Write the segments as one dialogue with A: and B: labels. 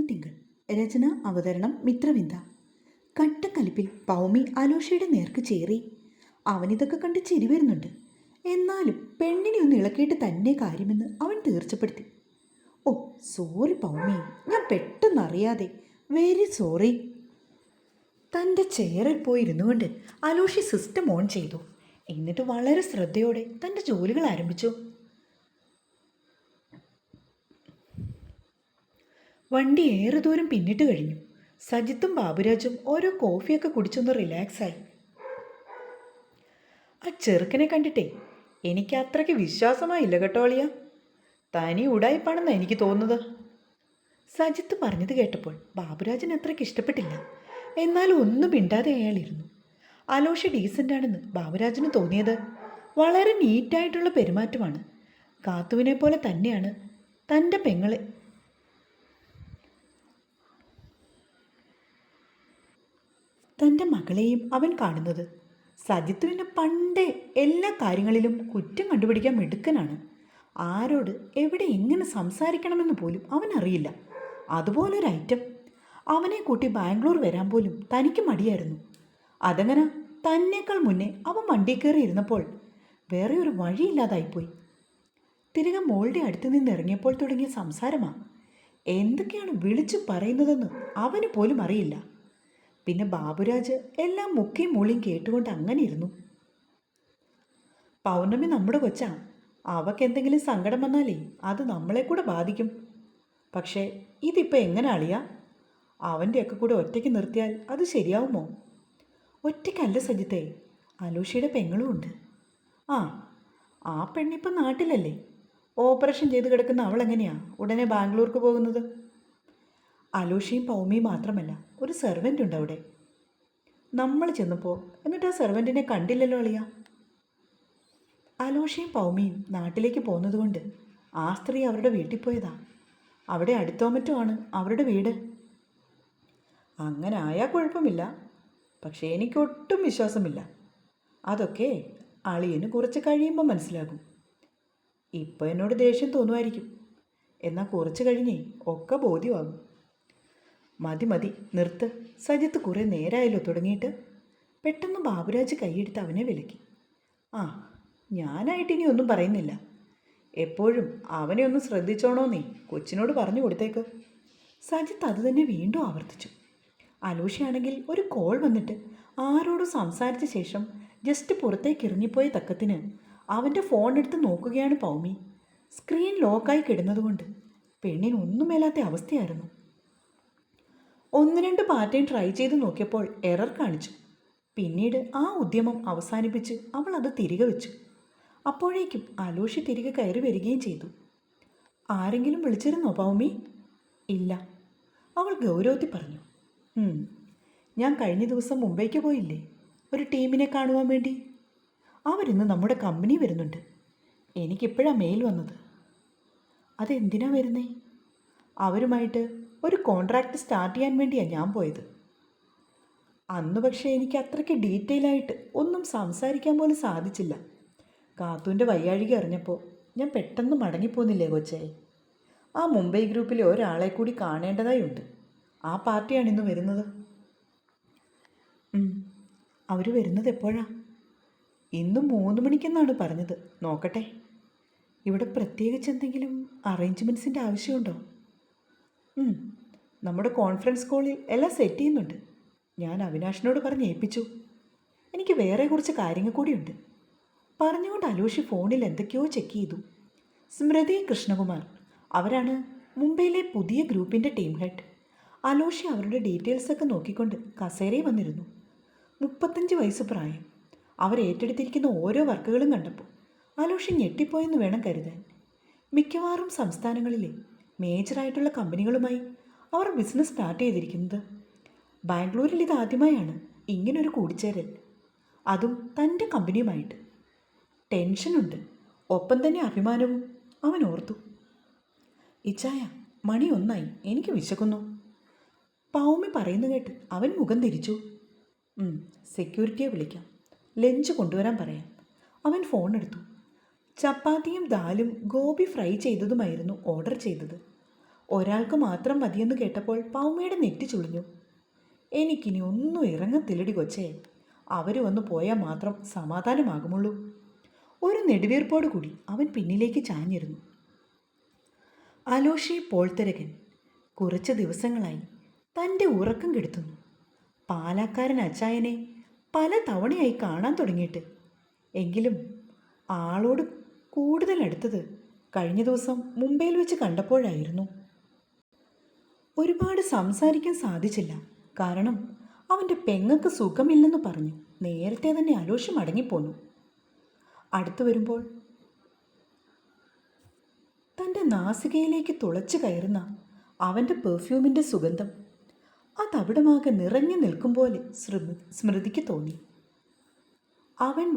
A: തിങ്കൾ. രചന അവതരണം മിത്രവിന്ദ. കട്ടക്കലിപ്പിൽ പൗമി അലോഷയുടെ നേർക്ക് ചേറി. അവനിതൊക്കെ കണ്ട് ചിരി വരുന്നുണ്ട്. എന്നാലും പെണ്ണിനെ ഒന്ന് ഇളക്കിയിട്ട് തന്നെ കാര്യമെന്ന് അവൻ തീർച്ചപ്പെടുത്തി. ഓ സോറി പൗമി, ഞാൻ പെട്ടെന്നറിയാതെ, വെരി സോറി. തൻ്റെ ചെയറിൽ പോയി ഇരുന്നു കൊണ്ട് അലോഷി സിസ്റ്റം ഓൺ ചെയ്തു. എന്നിട്ട് വളരെ ശ്രദ്ധയോടെ തൻ്റെ ജോലികൾ ആരംഭിച്ചു. വണ്ടി ഏറെ ദൂരം പിന്നിട്ട് കഴിഞ്ഞു. സജിത്തും ബാബുരാജും ഓരോ കോഫിയൊക്കെ കുടിച്ചൊന്ന് റിലാക്സായി. ആ ചെറുക്കനെ കണ്ടിട്ടേ എനിക്ക് അത്രയ്ക്ക് വിശ്വാസമായില്ല കേട്ടോ അളിയ. തനി ഉടായിപ്പാണെന്നാണ് എനിക്ക് തോന്നുന്നത്. സജിത്ത് പറഞ്ഞത് കേട്ടപ്പോൾ ബാബുരാജന് അത്രയ്ക്ക് ഇഷ്ടപ്പെട്ടില്ല. എന്നാലും ഒന്നും മിണ്ടാതെ അയാളിരുന്നു. അലോഷ ഡീസൻ്റാണെന്ന് ബാബുരാജന് തോന്നിയത്. വളരെ നീറ്റായിട്ടുള്ള പെരുമാറ്റമാണ്. കാത്തുവിനെ പോലെ തന്നെയാണ് തൻ്റെ പെങ്ങളെ തൻ്റെ മകളെയും അവൻ കാണുന്നത്. സജിത്തുവിന് പണ്ടേ എല്ലാ കാര്യങ്ങളിലും കുറ്റം കണ്ടുപിടിക്കാൻ മിടുക്കനാണ്. ആരോട് എവിടെ എങ്ങനെ സംസാരിക്കണമെന്ന് പോലും അവനറിയില്ല. അതുപോലൊരു ഐറ്റം. അവനെ കൂട്ടി ബാംഗ്ലൂർ വരാൻ പോലും തനിക്ക് മടിയായിരുന്നു. അതങ്ങനെ തന്നേക്കാൾ മുന്നേ അവൻ വണ്ടി കയറി ഇരുന്നപ്പോൾ വേറെ ഒരു വഴിയില്ലാതായിപ്പോയി. തിരികെ മോളുടെ അടുത്ത് നിന്ന് ഇറങ്ങിയപ്പോൾ തുടങ്ങിയ സംസാരമാണ്. എന്തൊക്കെയാണ് വിളിച്ചു പറയുന്നതെന്ന് അവന് പോലും അറിയില്ല. പിന്നെ ബാബുരാജ് എല്ലാം മുക്കിയും മൂളിയും കേട്ടുകൊണ്ട് അങ്ങനെ ഇരുന്നു. പൗർണമി നമ്മുടെ കൊച്ചാ. അവക്ക് എന്തെങ്കിലും സങ്കടം വന്നാലേ അത് നമ്മളെ കൂടെ ബാധിക്കും. പക്ഷേ ഇതിപ്പോൾ എങ്ങനെ അളിയാ? അവൻ്റെയൊക്കെ കൂടെ ഒറ്റയ്ക്ക് നിർത്തിയാൽ അത് ശരിയാവുമോ? ഒറ്റയ്ക്കല്ല സജിത്തേ, അലോഷിയുടെ പെങ്ങളും ഉണ്ട്. ആ പെണ്ണിപ്പം നാട്ടിലല്ലേ? ഓപ്പറേഷൻ ചെയ്ത് കിടക്കുന്ന അവളെങ്ങനെയാ ഉടനെ ബാംഗ്ലൂർക്ക് പോകുന്നത്? അലോഷയും പൗമിയും മാത്രമല്ല, ഒരു സെർവൻ്റ് ഉണ്ട് അവിടെ. നമ്മൾ ചെന്നപ്പോൾ എന്നിട്ട് ആ സെർവൻറ്റിനെ കണ്ടില്ലല്ലോ അളിയ. അലോഷയും പൗമിയും നാട്ടിലേക്ക് പോകുന്നതുകൊണ്ട് ആ സ്ത്രീ അവരുടെ വീട്ടിൽ പോയതാ. അവിടെ അടുത്തോ മറ്റോ ആണ് അവരുടെ വീട്. അങ്ങനെ ആയാൽ കുഴപ്പമില്ല. പക്ഷേ എനിക്കൊട്ടും വിശ്വാസമില്ല. അതൊക്കെ അളിയന് കുറച്ച് കഴിയുമ്പോൾ മനസ്സിലാകും. ഇപ്പോൾ എന്നോട് ദേഷ്യം തോന്നുമായിരിക്കും. എന്നാൽ കുറച്ച് കഴിഞ്ഞേ ഒക്കെ ബോധ്യമാകും. മതി നിർത്ത്. സജിത്ത് കുറേ നേരമായല്ലോ തുടങ്ങിയിട്ട്. പെട്ടെന്ന് ബാബുരാജ് കൈയെടുത്ത് അവനെ വിലക്കി. ഞാനായിട്ട് ഇനി ഒന്നും പറയുന്നില്ല. എപ്പോഴും അവനെ ഒന്ന് ശ്രദ്ധിച്ചോണോന്നേ കൊച്ചിനോട് പറഞ്ഞു കൊടുത്തേക്ക്. സജിത്ത് അത് തന്നെ വീണ്ടും ആവർത്തിച്ചു. അലോഷയാണെങ്കിൽ ഒരു കോൾ വന്നിട്ട് ആരോടും സംസാരിച്ച ശേഷം ജസ്റ്റ് പുറത്തേക്ക് ഇറങ്ങിപ്പോയ തക്കത്തിന് അവൻ്റെ ഫോൺ എടുത്ത് നോക്കുകയാണ് പൗമി. സ്ക്രീൻ ലോക്കായി കിടന്നതുകൊണ്ട് പെണ്ണിനൊന്നും മേലാത്ത അവസ്ഥയായിരുന്നു. 1-2 പാറ്റേൺ ട്രൈ ചെയ്ത് നോക്കിയപ്പോൾ എറർ കാണിച്ചു. പിന്നീട് ആ ഉദ്യമം അവസാനിപ്പിച്ച് അവൾ അത് തിരികെ വെച്ചു. അപ്പോഴേക്കും അലോഷി തിരികെ കയറി വരികയും ചെയ്തു. ആരെങ്കിലും വിളിച്ചിരുന്നോ പൗമി? ഇല്ല, അവൾ ഗൗരവത്തിൽ പറഞ്ഞു. ഞാൻ കഴിഞ്ഞ ദിവസം മുംബൈക്ക് പോയില്ലേ, ഒരു ടീമിനെ കാണുവാൻ വേണ്ടി. അവരിന്ന് നമ്മുടെ കമ്പനി വരുന്നുണ്ട്. എനിക്കിപ്പോഴാണ് മെയിൽ വന്നത്. അതെന്തിനാ വരുന്നേ? അവരുമായിട്ട് ഒരു കോൺട്രാക്റ്റ് സ്റ്റാർട്ട് ചെയ്യാൻ വേണ്ടിയാണ് ഞാൻ പോയത്. അന്ന് പക്ഷേ എനിക്ക് അത്രയ്ക്ക് ഡീറ്റെയിൽ ആയിട്ട് ഒന്നും സംസാരിക്കാൻ പോലും സാധിച്ചില്ല. കാത്തുവിൻ്റെ വയ്യാഴിക അറിഞ്ഞപ്പോൾ ഞാൻ പെട്ടെന്ന് മടങ്ങിപ്പോന്നില്ലേ കൊച്ചേ. ആ മുംബൈ ഗ്രൂപ്പിലെ ഒരാളെ കൂടി കാണേണ്ടതായി ഉണ്ട്. ആ പാർട്ടിയാണ് ഇന്ന് വരുന്നത്. അവർ വരുന്നത് എപ്പോഴാ? ഇന്ന് 3 മണിക്കെന്നാണ് പറഞ്ഞത്. നോക്കട്ടെ. ഇവിടെ പ്രത്യേകിച്ച് എന്തെങ്കിലും അറേഞ്ച്മെൻറ്റ്സിൻ്റെ ആവശ്യമുണ്ടോ? നമ്മുടെ കോൺഫറൻസ് കോളിൽ എല്ലാം സെറ്റ് ചെയ്യുന്നുണ്ട്. ഞാൻ അവിനാഷിനോട് പറഞ്ഞ് ഏൽപ്പിച്ചു. എനിക്ക് വേറെ കുറച്ച് കാര്യങ്ങൾ കൂടിയുണ്ട്. പറഞ്ഞുകൊണ്ട് അലോഷി ഫോണിൽ എന്തൊക്കെയോ ചെക്ക് ചെയ്തു. സ്മൃതി കൃഷ്ണകുമാർ, അവരാണ് മുംബൈയിലെ പുതിയ ഗ്രൂപ്പിൻ്റെ ടീം ഹെഡ്. അലോഷി അവരുടെ ഡീറ്റെയിൽസൊക്കെ നോക്കിക്കൊണ്ട് കസേരയിൽ വന്നിരുന്നു. 35 വയസ്സ് പ്രായം. അവർ ഏറ്റെടുത്തിരിക്കുന്ന ഓരോ വർക്കുകളും കണ്ടപ്പോൾ അലോഷി ഞെട്ടിപ്പോയെന്ന് വേണം കരുതാൻ. മിക്കവാറും സംസ്ഥാനങ്ങളിലെ മേജറായിട്ടുള്ള കമ്പനികളുമായി അവർ ബിസിനസ് സ്റ്റാർട്ട് ചെയ്തിരിക്കുന്നത്. ബാംഗ്ലൂരിൽ ഇതാദ്യമായാണ് ഇങ്ങനൊരു കൂടിച്ചേരൽ, അതും തൻ്റെ കമ്പനിയുമായിട്ട്. ടെൻഷനുണ്ട്, ഒപ്പം തന്നെ അഭിമാനവും. അവൻ ഓർത്തു. ഇച്ചായ, മണി 1 എനിക്ക് വിശക്കുന്നു. പൗമി പറയുന്നു കേട്ട് അവൻ മുഖം തിരിച്ചു. സെക്യൂരിറ്റിയെ വിളിക്കാം, ലഞ്ച് കൊണ്ടുവരാൻ പറയാം. അവൻ ഫോൺ എടുത്തു. ചപ്പാത്തിയും ദാലും ഗോബി ഫ്രൈ ചെയ്തതുമായിരുന്നു ഓർഡർ ചെയ്തത്. ഒരാൾക്ക് മാത്രം മതിയെന്ന് കേട്ടപ്പോൾ പൗമയുടെ നെറ്റി ചുളിഞ്ഞു. എനിക്കിനി ഒന്നും ഇറങ്ങത്തില്ലടി കൊച്ചേ. അവർ വന്നു പോയാൽ മാത്രം സമാധാനമാകുമുള്ളൂ. ഒരു നെടുവീർപ്പോടു കൂടി അവൻ പിന്നിലേക്ക് ചാഞ്ഞിരുന്നു. അലോഷി പോൾത്തരകൻ കുറച്ച് ദിവസങ്ങളായി തൻ്റെ ഉറക്കം കെടുത്തുന്നു. പാലക്കാരൻ അച്ചായനെ പല തവണയായി കാണാൻ തുടങ്ങിയിട്ട്. എങ്കിലും ആളോട് കൂടുതൽ അടുത്തത് കഴിഞ്ഞ ദിവസം മുംബൈയിൽ വെച്ച് കണ്ടപ്പോഴായിരുന്നു. ഒരുപാട് സംസാരിക്കാൻ സാധിച്ചില്ല. കാരണം അവൻ്റെ പെങ്ങൾക്ക് സുഖമില്ലെന്ന് പറഞ്ഞു നേരത്തെ തന്നെ അലോഷി മടങ്ങിപ്പോന്നു. അടുത്തു വരുമ്പോൾ തൻ്റെ നാസികയിലേക്ക് തുളച്ചു കയറുന്ന അവൻ്റെ പെർഫ്യൂമിൻ്റെ സുഗന്ധം അതവിടമാകെ നിറഞ്ഞു നിൽക്കും പോലെ സ്മൃതിക്ക് തോന്നി. അവൻ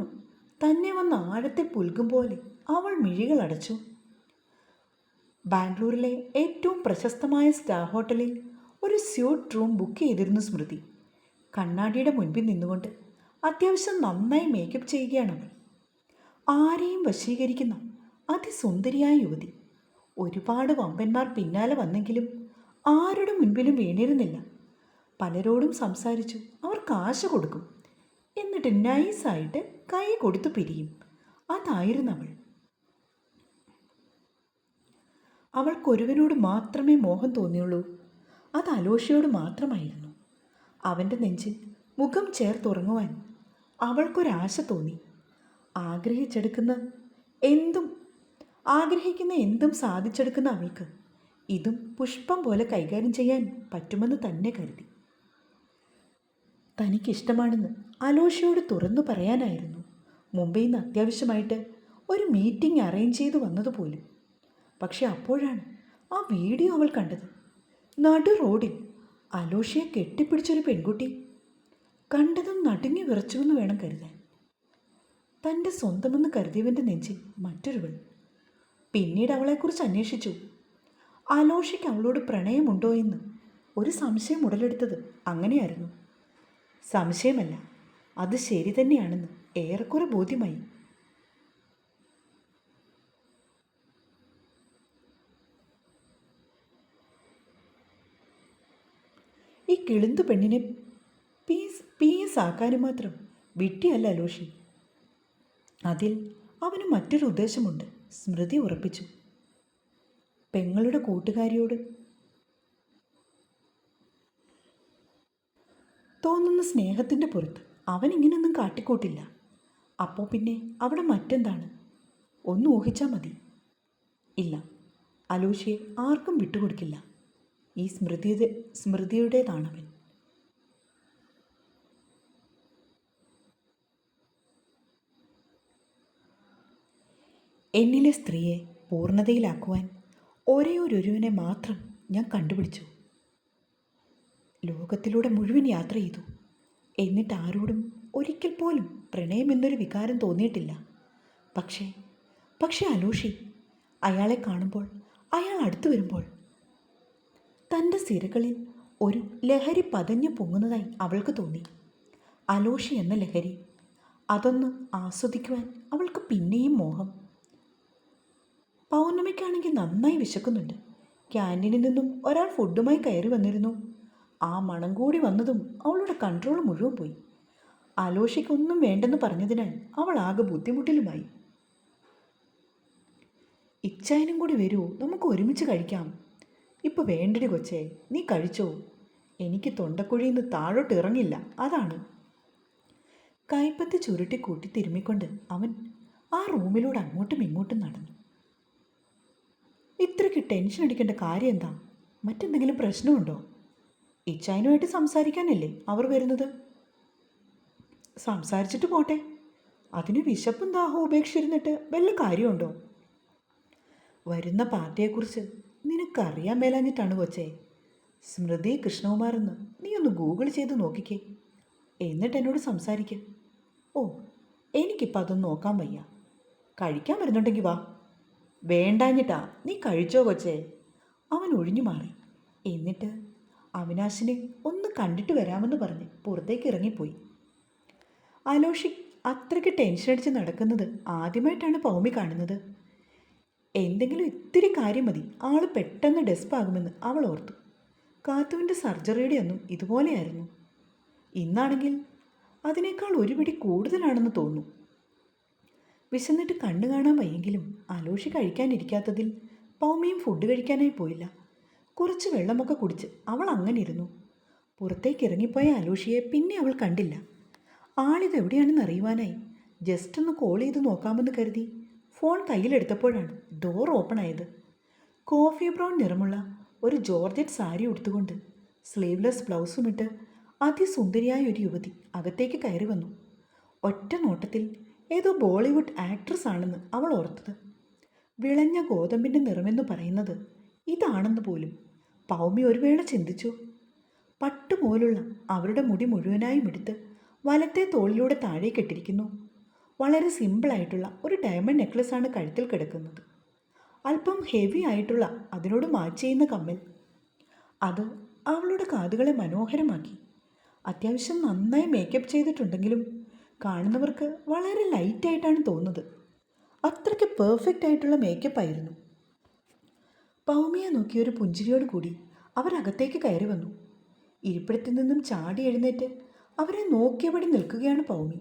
A: തന്നെ വന്ന് ആഴത്തെ പുൽകും പോലെ അവൾ മിഴികൾ അടച്ചു. ബാംഗ്ലൂരിലെ ഏറ്റവും പ്രശസ്തമായ സ്റ്റാർ ഹോട്ടലിൽ ഒരു സ്യൂട്ട് റൂം ബുക്ക് ചെയ്തിരുന്നു സ്മൃതി. കണ്ണാടിയുടെ മുൻപിൽ നിന്നുകൊണ്ട് അത്യാവശ്യം നന്നായി മേക്കപ്പ് ചെയ്യുകയാണവൾ. ആരെയും വശീകരിക്കുന്ന അതിസുന്ദരിയായ യുവതി. ഒരുപാട് വമ്പന്മാർ പിന്നാലെ വന്നെങ്കിലും ആരുടെ മുൻപിലും വീണിരുന്നില്ല. പലരോടും സംസാരിച്ചു. അവർ കാശ് കൊടുക്കും, എന്നിട്ട് നൈസായിട്ട് കൈ കൊടുത്തു പിരിയും. അതായിരുന്നു അവൾ. അവൾക്കൊരുവനോട് മാത്രമേ മോഹം തോന്നിയുള്ളൂ. അത് അലോഷയോട് മാത്രമായിരുന്നു. അവൻ്റെ നെഞ്ചിൽ മുഖം ചേർത്തുറങ്ങുവാൻ അവൾക്കൊരാശ തോന്നി. ആഗ്രഹിക്കുന്ന എന്തും സാധിച്ചെടുക്കുന്ന അവൾക്ക് ഇതും പുഷ്പം പോലെ കൈകാര്യം ചെയ്യാൻ പറ്റുമെന്ന് തന്നെ കരുതി. തനിക്കിഷ്ടമാണെന്ന് അലോഷയോട് തുറന്നു പറയാനായിരുന്നു മുംബൈയിൽ നിന്ന് അത്യാവശ്യമായിട്ട് ഒരു മീറ്റിംഗ് അറേഞ്ച് ചെയ്തു വന്നതുപോലും. പക്ഷെ അപ്പോഴാണ് ആ വീഡിയോ അവൾ കണ്ടത്. നടു റോഡിൽ അലോഷയെ കെട്ടിപ്പിടിച്ചൊരു പെൺകുട്ടി. കണ്ടതും നടുങ്ങി വിറച്ചുവെന്ന് വേണം കരുതാൻ. തൻ്റെ സ്വന്തമെന്ന് കരുതിയവൻ്റെ നെഞ്ചിൽ മറ്റൊരുവൾ. പിന്നീട് അവളെക്കുറിച്ച് അന്വേഷിച്ചു. അലോഷയ്ക്ക് അവളോട് പ്രണയമുണ്ടോ എന്ന് ഒരു സംശയം ഉടലെടുത്തത് അങ്ങനെയായിരുന്നു. സംശയമല്ല, അത് ശരി തന്നെയാണെന്ന് ഏറെക്കുറെ ബോധ്യമായി. ഈ കിളുന്തു പെണ്ണിനെ പീസ് ആക്കാനും മാത്രം വിട്ടിയല്ല അലോഷി. അതിൽ അവന് മറ്റൊരു ഉദ്ദേശമുണ്ട്, സ്മൃതി ഉറപ്പിച്ചു. പെങ്ങളുടെ കൂട്ടുകാരിയോട് തോന്നുന്ന സ്നേഹത്തിൻ്റെ പുറത്ത് അവൻ ഇങ്ങനെയൊന്നും കാട്ടിക്കൂട്ടില്ല. അപ്പോൾ പിന്നെ അവിടെ മറ്റെന്താണ്? ഒന്ന് ഊഹിച്ചാൽ മതി. ഇല്ല, അലോഷിയെ ആർക്കും വിട്ടുകൊടുക്കില്ല. ഈ സ്മൃതിയുടേതാണവൻ. എന്നിലെ സ്ത്രീയെ പൂർണ്ണതയിലാക്കുവാൻ ഒരേയൊരുവനെ മാത്രം ഞാൻ കണ്ടുപിടിച്ചു. ലോകത്തിലൂടെ മുഴുവൻ യാത്ര ചെയ്തു. എന്നിട്ട് ആരോടും ഒരിക്കൽ പോലും പ്രണയമെന്നൊരു വികാരം തോന്നിയിട്ടില്ല. പക്ഷേ അലോഷി, അയാളെ കാണുമ്പോൾ, അയാൾ അടുത്തു വരുമ്പോൾ തൻ്റെ സിരകളിൽ ഒരു ലഹരി പതഞ്ഞു പൊങ്ങുന്നതായി അവൾക്ക് തോന്നി. അലോഷി എന്ന ലഹരി. അതൊന്ന് ആസ്വദിക്കുവാൻ അവൾക്ക് പിന്നെയും മോഹം. പൗർണമിക്കാണെങ്കിൽ നന്നായി വിശക്കുന്നുണ്ട്. ക്യാൻറ്റീനിൽ നിന്നും ഒരാൾ ഫുഡുമായി കയറി വന്നിരുന്നു. ആ മണം കൂടി വന്നതും അവളുടെ കൺട്രോൾ മുഴുവൻ പോയി. അലോഷയ്ക്കൊന്നും വേണ്ടെന്ന് പറഞ്ഞതിനാൽ അവൾ ആകെ ബുദ്ധിമുട്ടിലുമായി. ഇച്ചായനും കൂടി വരൂ, നമുക്ക് ഒരുമിച്ച് കഴിക്കാം. ഇപ്പോൾ വേണ്ടടി കൊച്ചേ, നീ കഴിച്ചോ. എനിക്ക് തൊണ്ടക്കുഴിയിൽ നിന്ന് താഴോട്ട് ഇറങ്ങില്ല, അതാണ്. കൈപ്പത്തി ചുരുട്ടി കൂട്ടി തിരുമ്മിക്കൊണ്ട് അവൻ ആ റൂമിലൂടെ അങ്ങോട്ടും ഇങ്ങോട്ടും നടന്നു. ഇത്രയ്ക്ക് ടെൻഷൻ അടിക്കേണ്ട കാര്യം എന്താ? മറ്റെന്തെങ്കിലും പ്രശ്നമുണ്ടോ? ഇച്ചായനുമായിട്ട് സംസാരിക്കാനല്ലേ അവർ വരുന്നത്. സംസാരിച്ചിട്ട് പോട്ടെ. അതിന് വിശപ്പും ദാഹവും ഉപേക്ഷിച്ചിരുന്നിട്ട് വല്ല കാര്യമുണ്ടോ? വരുന്ന പാർട്ടിയെക്കുറിച്ച് നിനക്കറിയാൻ മേലാഞ്ഞിട്ടാണ് കൊച്ചേ. സ്മൃതി കൃഷ്ണകുമാർ എന്ന് നീ ഒന്ന് ഗൂഗിൾ ചെയ്ത് നോക്കിക്കേ. എന്നിട്ട് എന്നോട് സംസാരിക്കുക. ഓ, എനിക്കിപ്പോൾ അതൊന്നും നോക്കാൻ വയ്യ. കഴിക്കാൻ വരുന്നുണ്ടെങ്കിൽ വാ. വേണ്ടാഞ്ഞിട്ടാ, നീ കഴിച്ചോ കൊച്ചേ. അവൻ ഒഴിഞ്ഞു മാറി. എന്നിട്ട് അവിനാശിനെ ഒന്ന് കണ്ടിട്ട് വരാമെന്ന് പറഞ്ഞ് പുറത്തേക്ക് ഇറങ്ങിപ്പോയി. അലോഷി അത്രയ്ക്ക് ടെൻഷൻ അടിച്ച് നടക്കുന്നത് ആദ്യമായിട്ടാണ് പൗമി കാണുന്നത്. എന്തെങ്കിലും ഇത്തിരി കാര്യം മതി ആൾ പെട്ടെന്ന് ഡെസ്പാകുമെന്ന് അവൾ ഓർത്തു. കാത്തുവിൻ്റെ സർജറിയുടെ ഒന്നും ഇതുപോലെയായിരുന്നു. ഇന്നാണെങ്കിൽ അതിനേക്കാൾ ഒരു പിടി കൂടുതലാണെന്ന് തോന്നുന്നു. വിശന്നിട്ട് കണ്ണു കാണാൻ വയ്യെങ്കിലും അലോഷി കഴിക്കാനിരിക്കാത്തതിൽ പൗമിയും ഫുഡ് കഴിക്കാനായി പോയില്ല. കുറച്ച് വെള്ളമൊക്കെ കുടിച്ച് അവൾ അങ്ങനെ ഇരുന്നു. പുറത്തേക്ക് ഇറങ്ങിപ്പോയ അലോഷിയെ പിന്നെ അവൾ കണ്ടില്ല. ആളിതെവിടെയാണെന്ന് അറിയുവാനായി ജസ്റ്റ് ഒന്ന് കോൾ ചെയ്ത് നോക്കാമെന്ന് കരുതി ഫോൺ കയ്യിലെടുത്തപ്പോഴാണ് ഡോർ ഓപ്പൺ ആയത്. കോഫി ബ്രൗൺ നിറമുള്ള ഒരു ജോർജറ്റ് സാരി ഉടുത്തുകൊണ്ട് സ്ലീവ്ലെസ് ബ്ലൗസുമിട്ട് അതിസുന്ദരിയായ ഒരു യുവതി അകത്തേക്ക് കയറി വന്നു. ഒറ്റ നോട്ടത്തിൽ ഏതോ ബോളിവുഡ് ആക്ട്രസ് ആണെന്ന് അവൾ ഓർത്തത്. വിളഞ്ഞ ഗോതമ്പിൻ്റെ നിറമെന്ന് പറയുന്നത് ഇതാണെന്ന് പോലും പൗമി ഒരു വേള ചിന്തിച്ചു. പട്ടുപോലുള്ള അവരുടെ മുടി മുഴുവനായും എടുത്ത് വലത്തെ തോളിലൂടെ താഴേക്കിട്ടിരിക്കുന്നു. വളരെ സിമ്പിളായിട്ടുള്ള ഒരു ഡയമണ്ട് നെക്ലസാണ് കഴുത്തിൽ കിടക്കുന്നത്. അല്പം ഹെവി ആയിട്ടുള്ള അതിനോട് മാച്ച് ചെയ്യുന്ന കമ്മൽ. അത് അവളുടെ കാതുകളെ മനോഹരമാക്കി. അത്യാവശ്യം നന്നായി മേക്കപ്പ് ചെയ്തിട്ടുണ്ടെങ്കിലും കാണുന്നവർക്ക് വളരെ ലൈറ്റായിട്ടാണ് തോന്നുന്നത്. അത്രയ്ക്ക് പെർഫെക്റ്റ് ആയിട്ടുള്ള മേക്കപ്പ് ആയിരുന്നു. പൗമിയെ നോക്കിയൊരു പുഞ്ചിരിയോട് കൂടി അവരകത്തേക്ക് കയറി വന്നു. ഇരിപ്പിടത്തിൽ നിന്നും ചാടി എഴുന്നേറ്റ് അവരെ നോക്കിയപടി നിൽക്കുകയാണ് പൗമി.